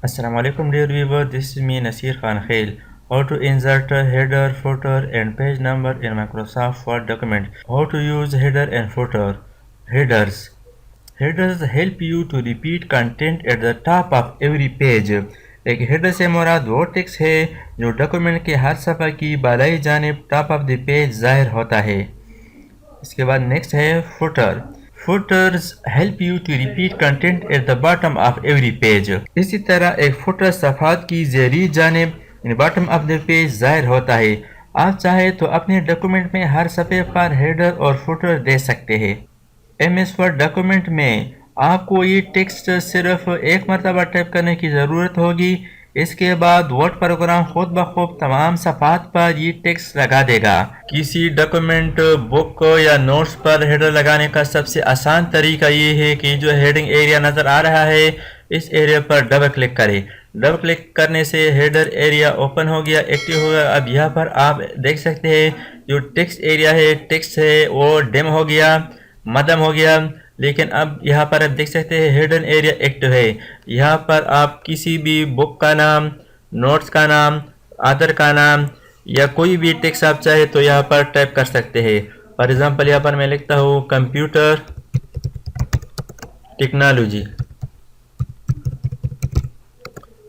Assalamu alaikum dear viewer, this is me Nasir Khan Khail. How to insert a header, footer and page number in Microsoft Word document. How to use header and footer. Headers. Headers help you to repeat content at the top of every page. एक header से मुराद वो text है जो document के हर सफ़र की बालाई जानिब top of the page ज़ाहिर होता है। इसके बाद नेक्स्ट है footer. Footers help you to repeat content at the bottom of every page. इसी तरह एक फुटर सफ़ात की ज़ेरी जानिब इन बॉटम ऑफ द पेज ज़ाहिर होता है। आप चाहे तो अपने डॉक्यूमेंट में हर सफ़े पर हेडर और फुटर दे सकते हैं। MS वर्ड डॉक्यूमेंट में आपको ये टेक्स्ट सिर्फ एक मरतबा टाइप करने की ज़रूरत होगी। इसके बाद वर्ड प्रोग्राम खुद ब खुद तमाम सफ़ात पर ये टेक्स्ट लगा देगा। किसी डॉक्यूमेंट, बुक या नोट्स पर हेडर लगाने का सबसे आसान तरीका ये है कि जो हेडिंग एरिया नज़र आ रहा है इस एरिया पर डबल क्लिक करें। डबल क्लिक करने से हेडर एरिया ओपन हो गया, एक्टिव हो गया। अब यहाँ पर आप देख सकते हैं जो टेक्स्ट एरिया है, टेक्स्ट है वो डिम हो गया, मध्यम हो गया। लेकिन अब यहाँ पर आप देख सकते हैं हिडन एरिया एक्टिव है। यहाँ पर आप किसी भी बुक का नाम, नोट्स का नाम, ऑथर का नाम या कोई भी टेक्स्ट आप चाहे तो यहाँ पर टाइप कर सकते हैं। फॉर एग्जांपल यहाँ पर मैं लिखता हूँ कंप्यूटर टेक्नोलॉजी।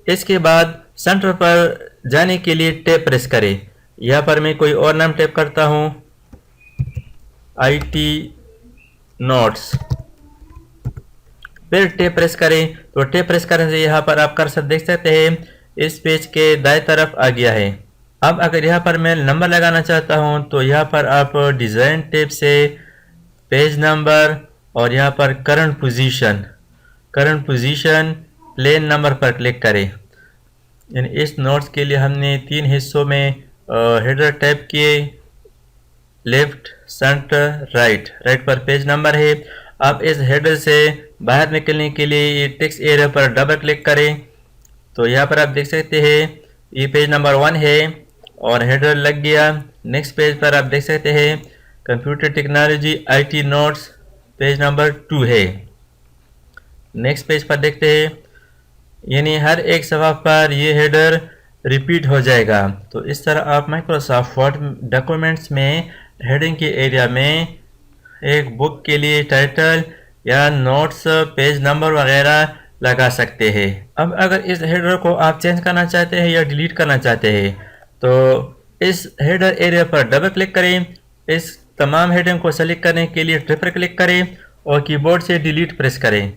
इसके बाद सेंटर पर जाने के लिए टैब प्रेस करें। यहाँ पर मैं कोई और नाम टाइप करता हूँ, IT नोट्स। फिर टैब प्रेस करें तो टैब प्रेस करने से यहाँ पर आप कर्सर देख सकते हैं इस पेज के दाएं तरफ आ गया है। अब अगर यहाँ पर मैं नंबर लगाना चाहता हूँ तो यहाँ पर आप डिज़ाइन टैब से पेज नंबर और यहाँ पर करंट पोजीशन प्लेन नंबर पर क्लिक करें। इस नोट्स के लिए हमने 3 हिस्सों में हेडर टाइप किए, लेफ्ट, सेंटर, राइट पर पेज नंबर है। अब इस हेडर से बाहर निकलने के लिए ये टेक्स्ट एरिया पर डबल क्लिक करें तो यहाँ पर आप देख सकते हैं ये पेज नंबर 1 है और हेडर लग गया। नेक्स्ट पेज पर आप देख सकते हैं computer technology IT notes page number 2 है। नेक्स्ट पेज पर देखते हैं, यानी हर एक सफ़ा पर ये हेडर रिपीट हो जाएगा। तो इस तरह आप माइक्रोसॉफ्ट वर्ड डॉक्यूमेंट्स में हेडिंग के एरिया में एक बुक के लिए टाइटल या नोट्स, पेज नंबर वगैरह लगा सकते हैं। अब अगर इस हेडर को आप चेंज करना चाहते हैं या डिलीट करना चाहते हैं तो इस हेडर एरिया पर डबल क्लिक करें। इस तमाम हेडिंग को सेलेक्ट करने के लिए ट्रिपल क्लिक करें और कीबोर्ड से डिलीट प्रेस करें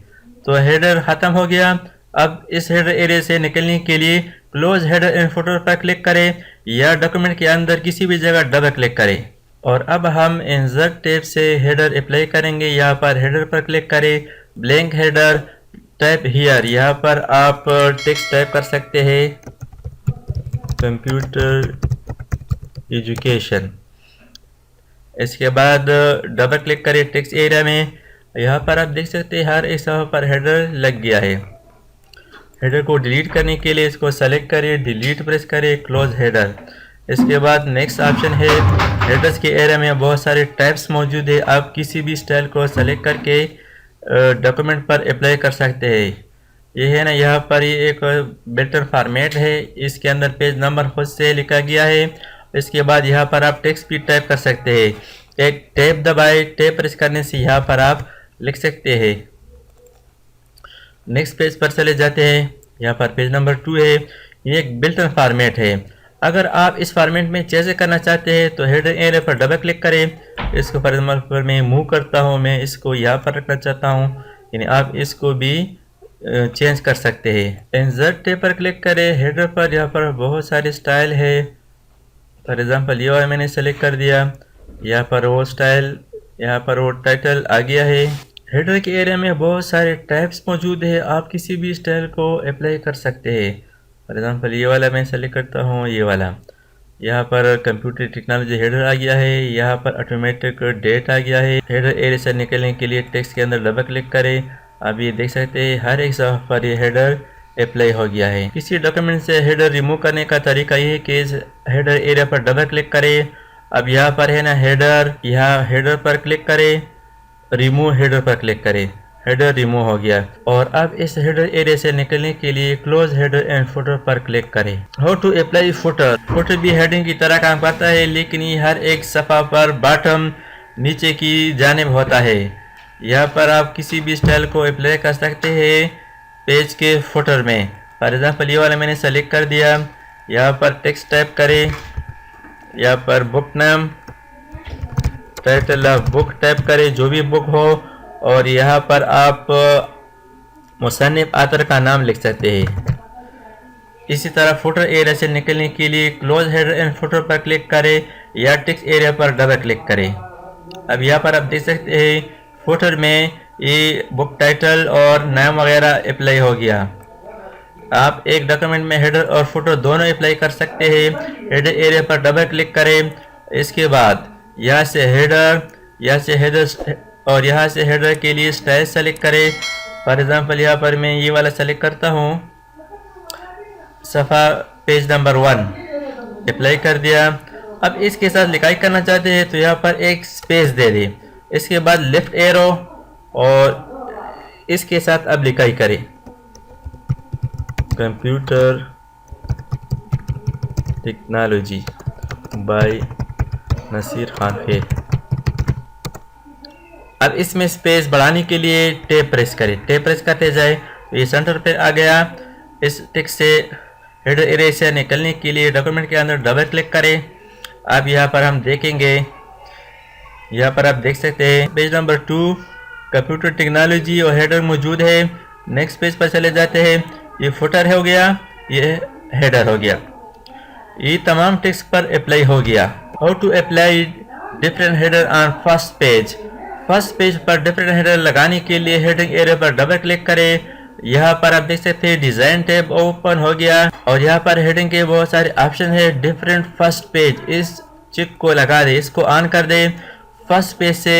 तो हेडर ख़त्म हो गया। अब इस हेडर एरिया से निकलने के लिए क्लोज हेडर एंड फुटर पर क्लिक करें या डॉक्यूमेंट के अंदर किसी भी जगह डबल क्लिक करें। और अब हम इंसर्ट टैब से हेडर अप्लाई करेंगे। यहाँ पर हेडर पर क्लिक करें, ब्लैंक हेडर टाइप हियर। यहाँ पर आप टेक्स्ट टाइप कर सकते हैं कंप्यूटर एजुकेशन। इसके बाद डबल क्लिक करें टेक्स्ट एरिया में। यहाँ पर आप देख सकते हैं हर एक सफ़ा पर हेडर लग गया है। हेडर को डिलीट करने के लिए इसको सेलेक्ट करें, डिलीट प्रेस करें, क्लोज हेडर। इसके बाद नेक्स्ट ऑप्शन है हेडर्स के एरिया में बहुत सारे टाइप्स मौजूद है। आप किसी भी स्टाइल को सेलेक्ट करके डॉक्यूमेंट पर अप्लाई कर सकते हैं। ये है ना, यहाँ पर ये एक बेटर फॉर्मेट है, इसके अंदर पेज नंबर खुद से लिखा गया है। इसके बाद यहाँ पर आप टेक्स्ट भी टाइप कर सकते हैं। एक टैब दबाए, टैब प्रेस करने से यहाँ पर आप लिख सकते हैं। नेक्स्ट पेज पर चले जाते हैं। यहाँ पर पेज नंबर 2 है। ये एक बिल्ट इन फॉर्मेट है। अगर आप इस फॉर्मेट में चेंज करना चाहते हैं तो हेडर एरिया पर डबल क्लिक करें। इसको फॉर एग्जाम्पल मैं मूव करता हूँ, मैं इसको यहाँ पर रखना चाहता हूँ, यानी आप इसको भी चेंज कर सकते हैं। इंसर्ट टैब पर क्लिक करें। हेडर पर यहाँ पर बहुत सारे स्टाइल है। फॉर एग्जांपल ये वाला मैंने सेलेक्ट कर दिया। यहाँ पर वो स्टाइल, यहाँ पर वो टाइटल आ गया है। हेडर के एरिया में बहुत सारे टाइप्स मौजूद है, आप किसी भी स्टाइल को अप्लाई कर सकते हैं। फॉर एग्जांपल ये वाला मैं सेलेक्ट करता हूँ, ये वाला। यहाँ पर कंप्यूटर टेक्नोलॉजी हेडर आ गया है। यहाँ पर ऑटोमेटिक डेट आ गया है। हेडर एरिया से निकलने के लिए टेक्स्ट के अंदर डबल क्लिक करें। अब ये देख सकते हैं हर एक सफ़ा पर ये हेडर अप्लाई हो गया है। किसी डॉक्यूमेंट से हेडर रिमूव करने का तरीका ये है कि इस हेडर एरिया पर डबल क्लिक करें। अब यहाँ पर है ना हेडर, यहाँ हेडर पर क्लिक करें, रिमूव हेडर पर क्लिक करें। हेडर रिमूव हो गया। और अब इस हेडर एरिया से निकलने के लिए क्लोज हेडर एंड फुटर पर क्लिक करें। How to apply footer. Footer भी हेडिंग की तरह काम करता है, लेकिन ये हर एक सफ़ा पर बॉटम नीचे की जानिब होता है। यहाँ पर आप किसी भी स्टाइल को अप्लाई कर सकते हैं पेज के फुटर में। फॉर एग्जाम्पल ये वाला मैंने सेलेक्ट कर दिया। यहाँ पर टेक्स्ट टाइप करें, यहाँ पर बुक नाम, टाइटल ऑफ बुक टाइप करें, जो भी बुक हो, और यहाँ पर आप मुसन्निफ ऑथर का नाम लिख सकते हैं। इसी तरह फुटर एरिया से निकलने के लिए क्लोज हेडर एंड फुटर पर क्लिक करें या टेक्स्ट एरिया पर डबल क्लिक करें। अब यहाँ पर आप देख सकते हैं फुटर में ये बुक टाइटल और नाम वगैरह अप्लाई हो गया। आप एक डॉक्यूमेंट में हेडर और फुटर दोनों अप्लाई कर सकते हैं। हेडर एरिया पर डबल क्लिक करें, इसके बाद यहाँ से हेडर और यहाँ से हेडर के लिए स्टाइल सेलेक्ट करें। फॉर एग्जांपल यहाँ पर मैं ये वाला सेलेक्ट करता हूँ, सफ़ा पेज नंबर 1 अप्लाई कर दिया। अब इसके साथ लिखाई करना चाहते हैं तो यहाँ पर एक स्पेस दे दें, इसके बाद लेफ्ट एरो और इसके साथ अब लिखाई करें computer technology by Naseer Khan खेल। अब इसमें स्पेस बढ़ाने के लिए टैब प्रेस करें। टैब प्रेस करते जाए तो ये सेंटर पे आ गया। इस टेक्स्ट से हेडर एरिया से निकलने के लिए डॉक्यूमेंट के अंदर डबल क्लिक करें। अब यहाँ पर हम देखेंगे, यहाँ पर आप देख सकते हैं पेज नंबर 2 कंप्यूटर टेक्नोलॉजी और हेडर मौजूद है। नेक्स्ट पेज पर चले जाते हैं, ये फुटर हो गया, ये हेडर हो गया, ये तमाम टेक्स्ट पर अप्लाई हो गया। How to apply different header on first page. First page पर डिफरेंट हेडर लगाने के लिए हेडिंग एरिया पर डबल क्लिक करें। यहाँ पर आप देख सकते हैं डिजाइन टैब ओपन हो गया और यहाँ पर हेडिंग के बहुत सारे ऑप्शन है। डिफरेंट फर्स्ट पेज, इस चिक को लगा दे, इसको ऑन कर दे। फर्स्ट पेज से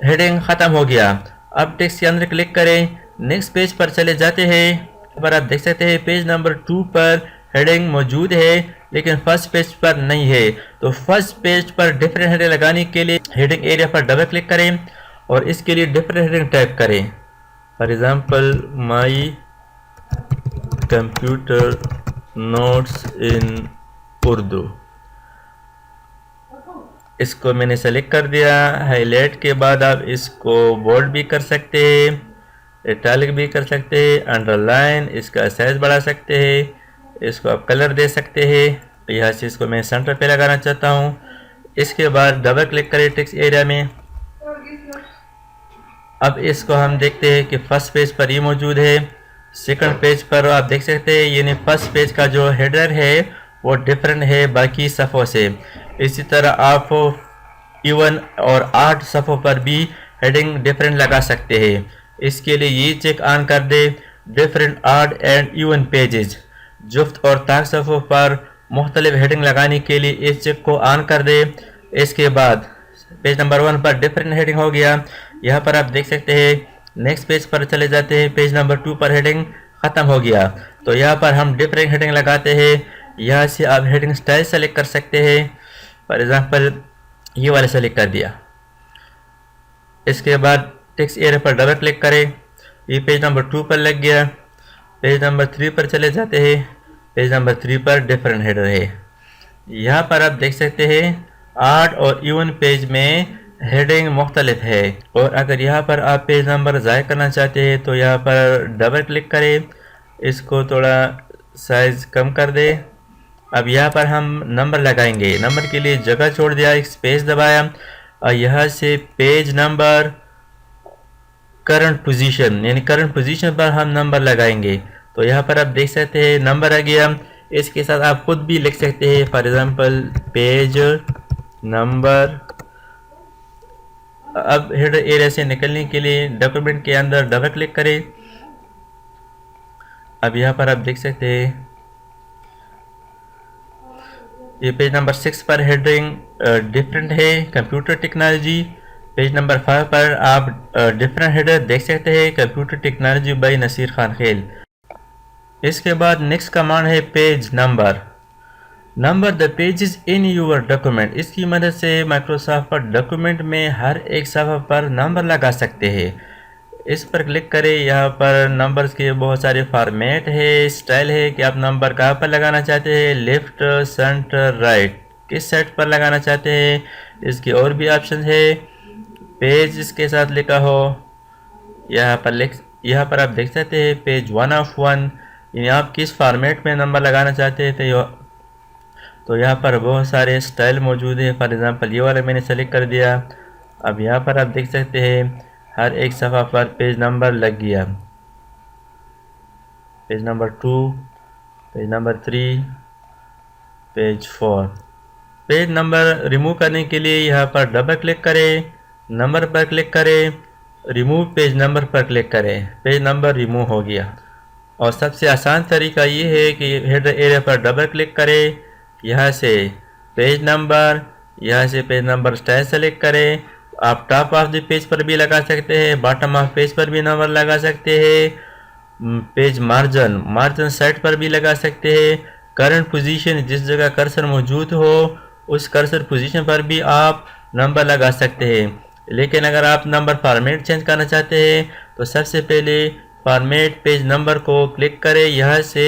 हेडिंग खत्म हो गया। अब टेक्स्ट के अंदर क्लिक करें, नेक्स्ट पेज पर चले जाते हैं। यहाँ पर आप देख सकते हैं पेज नंबर 2 पर हेडिंग मौजूद है लेकिन फर्स्ट पेज पर नहीं है। तो फर्स्ट पेज पर डिफरेंट हेडिंग लगाने के लिए हेडिंग एरिया पर डबल क्लिक करें और इसके लिए डिफरेंट हेडिंग टाइप करें। For example my computer notes in Urdu, इसको मैंने सेलेक्ट कर दिया। हाईलाइट के बाद आप इसको बोल्ड भी कर सकते हैं, इटैलिक भी कर सकते हैं, अंडरलाइन, इसका साइज बढ़ा सकते हैं, इसको आप कलर दे सकते हैं। यहाँ से इसको मैं सेंटर पे लगाना चाहता हूँ। इसके बाद डबल क्लिक करें टेक्स्ट एरिया में। अब इसको हम देखते हैं कि फर्स्ट पेज पर ये मौजूद है, सेकंड पेज पर आप देख सकते हैं यानी फर्स्ट पेज का जो हेडर है वो डिफरेंट है बाकी सफ़ों से। इसी तरह आप इवन और 8 सफ़ों पर भी हेडिंग डिफरेंट लगा सकते हैं। इसके लिए ये चेक ऑन कर दे, different odd and even pages, जुफ्त और ताक सफ़ों पर मुख्तलिफ हेडिंग लगाने के लिए इस चेक को ऑन कर दे। इसके बाद पेज नंबर 1 पर डिफरेंट हेडिंग हो गया। यहाँ पर आप देख सकते हैं नेक्स्ट पेज पर चले जाते हैं, पेज नंबर 2 पर हेडिंग ख़त्म हो गया। तो यहाँ पर हम डिफरेंट हेडिंग लगाते हैं। यहाँ से आप हेडिंग स्टाइल सेलेक्ट कर सकते हैं। फॉर एग्जांपल ये वाला सेलेक्ट कर दिया। इसके बाद टेक्स्ट एरिया पर डबल क्लिक करें, ये पेज नंबर 2 पर लग गया। पेज नंबर 3 पर चले जाते हैं, पेज नंबर 3 पर डिफरेंट हेडर है। यहाँ पर आप देख सकते हैं ऑड और इवन पेज में हेडिंग मुख्तलिफ है। और अगर यहाँ पर आप पेज नंबर ज़ाया करना चाहते हैं तो यहाँ पर डबल क्लिक करें, इसको थोड़ा साइज़ कम कर दे। अब यहाँ पर हम नंबर लगाएंगे, नंबर के लिए जगह छोड़ दिया, एक स्पेस दबाया और यहाँ से पेज नंबर करंट पोजीशन यानी करंट पोजीशन पर हम नंबर लगाएंगे। तो यहाँ पर आप देख सकते हैं नंबर आ गया। इसके साथ आप खुद भी लिख सकते हैं, फॉर एग्जांपल पेज नंबर। अब हेडर एरिया से निकलने के लिए डॉक्यूमेंट के अंदर डबल क्लिक करें। अब यहाँ पर आप देख सकते हैं ये पेज नंबर 6 पर हेडिंग डिफरेंट है कंप्यूटर टेक्नोलॉजी। पेज नंबर 5 पर आप डिफरेंट हेडर देख सकते हैं computer technology by Naseer Khan खेल। इसके बाद नेक्स्ट कमांड है page number the pages in your document. इसकी मदद से माइक्रोसॉफ्ट पर डॉक्यूमेंट में हर एक सफ़ा पर नंबर लगा सकते हैं। इस पर क्लिक करें। यहाँ पर नंबर्स के बहुत सारे फॉर्मेट है, स्टाइल है कि आप नंबर कहाँ पर लगाना चाहते हैं, लेफ्ट, सेंटर, राइट, किस साइड पर लगाना चाहते हैं। इसके और भी ऑप्शन है। पेज इसके साथ लिखा हो, यहाँ पर आप देख सकते हैं पेज 1 ऑफ 1, यानी आप किस फॉर्मेट में नंबर लगाना चाहते हैं। तो यहाँ पर बहुत सारे स्टाइल मौजूद है। फॉर एग्ज़ाम्पल ये वाला मैंने सेलेक्ट कर दिया। अब यहाँ पर आप देख सकते हैं हर एक सफ़ा पर पेज नंबर लग गया। Page number 2, page number 3, page 4। Page number remove करने के लिए यहाँ पर डबल क्लिक करें, नंबर पर क्लिक करें, रिमूव पेज नंबर पर क्लिक करें, पेज नंबर रिमूव हो गया। और सबसे आसान तरीका ये है कि हेडर एरिया पर डबल क्लिक करें, यहाँ से पेज नंबर, यहाँ से पेज नंबर स्टाइल सेलेक्ट करें। आप टॉप ऑफ द पेज पर भी लगा सकते हैं, बॉटम ऑफ पेज पर भी नंबर लगा सकते हैं, पेज मार्जिन साइड पर भी लगा सकते हैं। करंट पोजीशन, जिस जगह कर्सर मौजूद हो उस कर्सर पोजीशन पर भी आप नंबर लगा सकते हैं। लेकिन अगर आप नंबर फॉर्मेट चेंज करना चाहते हैं तो सबसे पहले फॉर्मेट पेज नंबर को क्लिक करें, यहाँ से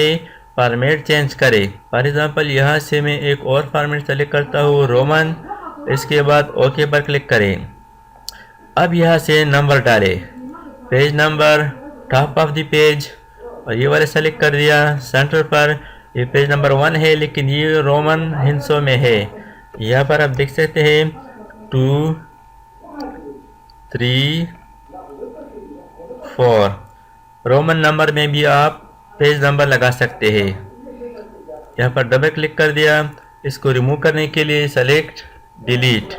फॉर्मेट चेंज करें। फॉर एग्ज़ाम्पल यहाँ से मैं एक और फॉर्मेट सेलेक्ट करता हूँ, रोमन। इसके बाद ओके पर क्लिक करें। अब यहाँ से नंबर डालें, page number, top of the page, और ये वाले सेलेक्ट कर दिया। सेंटर पर ये पेज नंबर 1 है लेकिन ये रोमन हिंसों में है। यहाँ पर आप देख सकते हैं 2, 3, 4 रोमन नंबर में भी आप पेज नंबर लगा सकते हैं। यहाँ पर डबल क्लिक कर दिया। इसको रिमूव करने के लिए सेलेक्ट, डिलीट।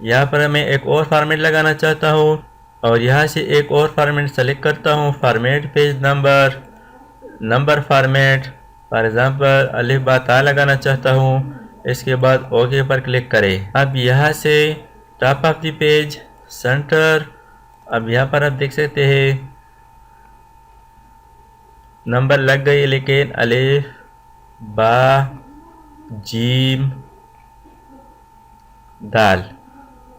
यहाँ पर मैं एक और फॉर्मेट लगाना चाहता हूँ और यहाँ से एक और फॉर्मेट सेलेक्ट करता हूँ, format page number, number format. For example अलिफ बा ता लगाना चाहता हूँ। इसके बाद ओके पर क्लिक करें। अब यहाँ से top of the page, centre. अब यहाँ पर आप देख सकते हैं नंबर लग गई, लेकिन अलिफ बा जीम दाल।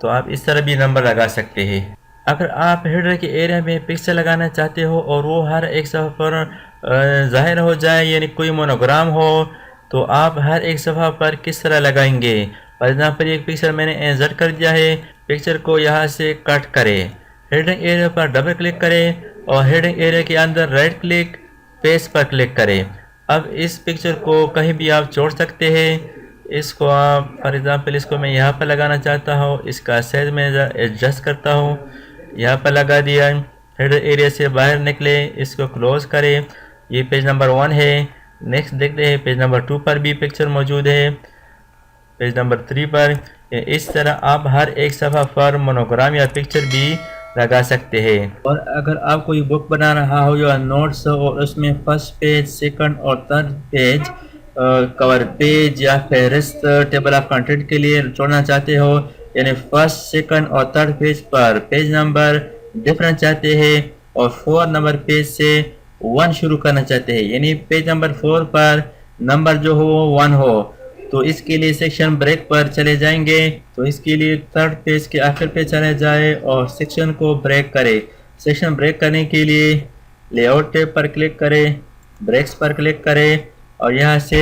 तो आप इस तरह भी नंबर लगा सकते हैं। अगर आप हेडर के एरिया में पिक्चर लगाना चाहते हो और वो हर एक सफ़ा पर ज़ाहिर हो जाए, यानी कोई मोनोग्राम हो, तो आप हर एक सफ़ा पर किस तरह लगाएंगे। फॉर एग्ज़ाम्पल एक पिक्चर मैंने इंसर्ट कर दिया है, पिक्चर को यहाँ से कट करें, हेडिंग एरिया पर डबल क्लिक करें और हेडिंग एरिया के अंदर राइट क्लिक, पेस्ट पर क्लिक करें। अब इस पिक्चर को कहीं भी आप छोड़ सकते हैं। इसको आप फॉर एग्ज़ाम्पल इसको मैं यहाँ पर लगाना चाहता हूँ, इसका साइज में एडजस्ट करता हूँ, यहाँ पर लगा दिया। हेडर एरिया से बाहर निकले, इसको क्लोज करें। ये पेज नंबर 1 है। नेक्स्ट देखते हैं पेज नंबर 2 पर भी पिक्चर मौजूद है, पेज नंबर 3 पर। इस तरह आप हर एक सफ़ा पर मोनोग्राम या पिक्चर भी लगा सकते हैं। और अगर आप कोई बुक बना रहा हो या नोट्स और उसमें फर्स्ट पेज, सेकंड और थर्ड पेज, कवर पेज या फहरिस्त टेबल ऑफ कंटेंट के लिए जोड़ना चाहते हो, यानी फर्स्ट, सेकंड और थर्ड पेज पर पेज नंबर डिफरेंट चाहते हैं और 4 नंबर पेज से 1 शुरू करना चाहते हैं, यानी पेज नंबर 4 पर नंबर जो हो वो 1 हो, तो इसके लिए सेक्शन ब्रेक पर चले जाएंगे। तो इसके लिए थर्ड पेज के आखिर पे चले जाए और सेक्शन को ब्रेक करें। सेक्शन ब्रेक करने के लिए लेआउट टैब पर क्लिक करें, ब्रेक्स पर क्लिक करें और यहाँ से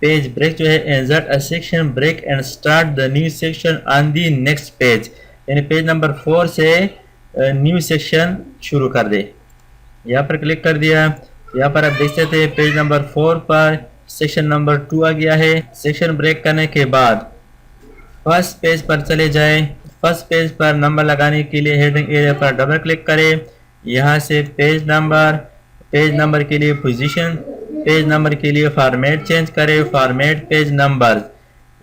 पेज ब्रेक जो है, insert a section break and start the new section on the next page, यानी पेज नंबर 4 से न्यू सेक्शन शुरू कर दे। यहाँ पर क्लिक कर दिया। यहाँ पर आप देख सकते हैं पेज नंबर 4 पर सेक्शन नंबर 2 आ गया है। सेक्शन ब्रेक करने के बाद फर्स्ट पेज पर चले जाएं। फर्स्ट पेज पर नंबर लगाने के लिए हेडिंग एरिया पर डबल क्लिक करें। यहाँ से पेज नंबर के लिए पोजीशन, पेज नंबर के लिए फॉर्मेट चेंज करें, फॉर्मेट पेज नंबर।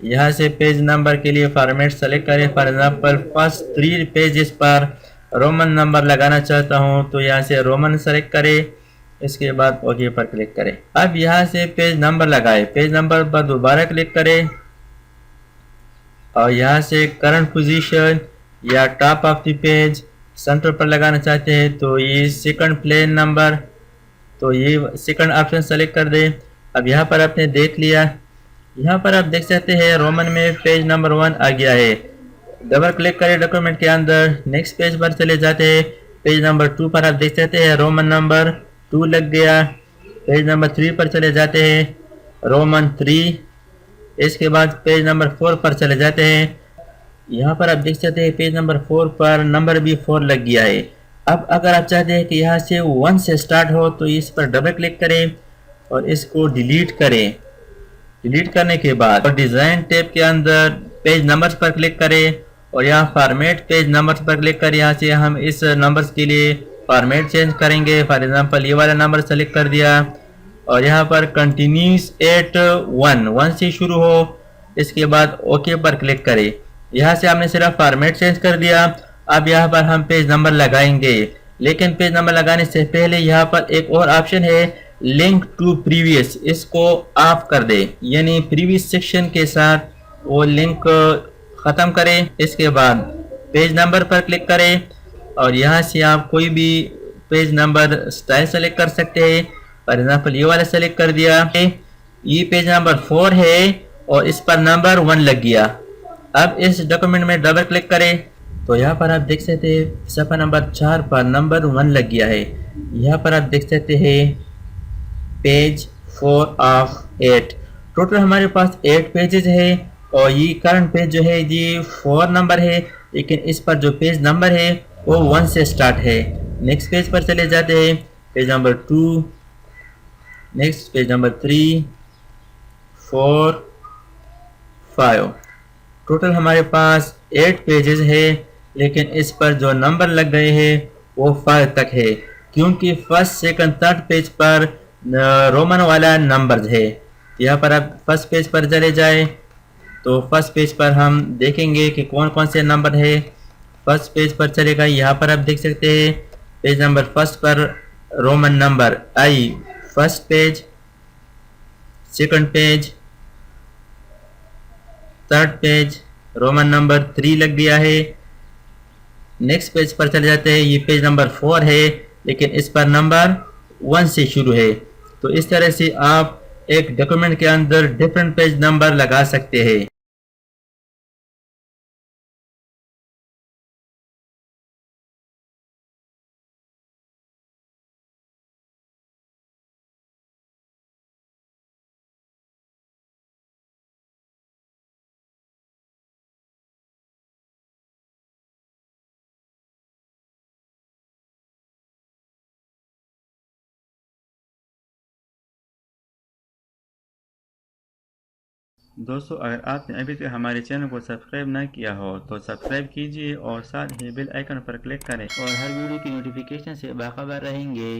यहाँ से पेज नंबर के लिए फॉर्मेट सेलेक्ट करें। फॉर एग्जाम्पल फर्स्ट 3 पेजेस पर रोमन नंबर लगाना चाहता हूँ, तो यहाँ से रोमन सेलेक्ट करें। इसके बाद ओके पर क्लिक करें। अब यहाँ से पेज नंबर लगाएं। पेज नंबर पर दोबारा क्लिक करें और यहाँ से करंट पोजीशन या top of the page centre पर लगाना चाहते हैं, तो ये सेकंड प्लेन नंबर, तो ये सेकंड ऑप्शन सेलेक्ट कर दें। अब यहाँ पर आपने देख लिया, यहाँ पर आप देख सकते हैं रोमन में पेज नंबर 1 आ गया है। डबल क्लिक करें डॉक्यूमेंट के अंदर, नेक्स्ट पेज पर चले जाते हैं। पेज नंबर 2 पर आप देख सकते हैं रोमन नंबर 2 लग गया। पेज नंबर 3 पर चले जाते हैं, रोमन 3। इसके बाद पेज नंबर 4 पर चले जाते हैं। यहाँ पर आप देख सकते हैं पेज नंबर 4 पर नंबर भी 4 लग गया है। अब अगर आप चाहते हैं कि यहाँ से 1 से स्टार्ट हो तो इस पर डबल क्लिक करें और इसको डिलीट करें। डिलीट करने के बाद और डिज़ाइन टैब के अंदर पेज नंबर्स पर क्लिक करें और यहाँ फॉर्मेट पेज नंबर्स पर क्लिक करें। यहाँ से हम इस नंबर्स के लिए फॉर्मेट चेंज करेंगे। फॉर एग्जांपल ये वाला नंबर सेलेक्ट कर दिया और यहाँ पर कंटिन्यूस एट 1 से शुरू हो, इसके बाद ओके पर क्लिक करें। यहाँ से हमने सिर्फ फॉर्मेट चेंज कर दिया। अब यहाँ पर हम पेज नंबर लगाएंगे, लेकिन पेज नंबर लगाने से पहले यहाँ पर एक और ऑप्शन है लिंक टू प्रीवियस, इसको ऑफ कर दे, यानी प्रीवियस सेक्शन के साथ वो लिंक ख़त्म करें। इसके बाद पेज नंबर पर क्लिक करें और यहाँ से आप कोई भी पेज नंबर स्टाइल सेलेक्ट कर सकते हैं। फॉर एग्जांपल ये वाला सेलेक्ट कर दिया। ये पेज नंबर 4 है और इस पर नंबर 1 लग गया। अब इस डॉक्यूमेंट में डबल क्लिक करें तो यहाँ पर आप देख सकते हैं सफ़ा नंबर 4 पर नंबर 1 लग गया है। यहाँ पर आप देख सकते हैं पेज 4 ऑफ 8। टोटल हमारे पास 8 पेजेस है और ये करंट पेज जो है ये 4 नंबर है, लेकिन इस पर जो पेज नंबर है वो 1 से स्टार्ट है। नेक्स्ट पेज पर चले जाते हैं, page number 2, next page number 3, 4, 5। Total हमारे पास 8 पेजेस है, लेकिन इस पर जो नंबर लग गए हैं वो 5 तक है, क्योंकि फर्स्ट सेकंड थर्ड पेज पर रोमन वाला नंबर है। यहाँ पर आप फर्स्ट पेज पर चले जाए तो फर्स्ट पेज पर हम देखेंगे कि कौन कौन से नंबर है। फर्स्ट पेज पर चलेगा, यहाँ पर आप देख सकते हैं पेज नंबर फर्स्ट पर Roman number I, first page, second page, third page, Roman number 3 लग गया है। नेक्स्ट पेज पर चले जाते हैं, ये पेज नंबर 4 है, लेकिन इस पर नंबर 1 से शुरू है। तो इस तरह से आप एक डॉक्यूमेंट के अंदर डिफरेंट पेज नंबर लगा सकते हैं। दोस्तों, अगर आपने अभी तक हमारे चैनल को सब्सक्राइब ना किया हो तो सब्सक्राइब कीजिए और साथ ही बेल आइकन पर क्लिक करें और हर वीडियो की नोटिफिकेशन से बाखबर रहेंगे।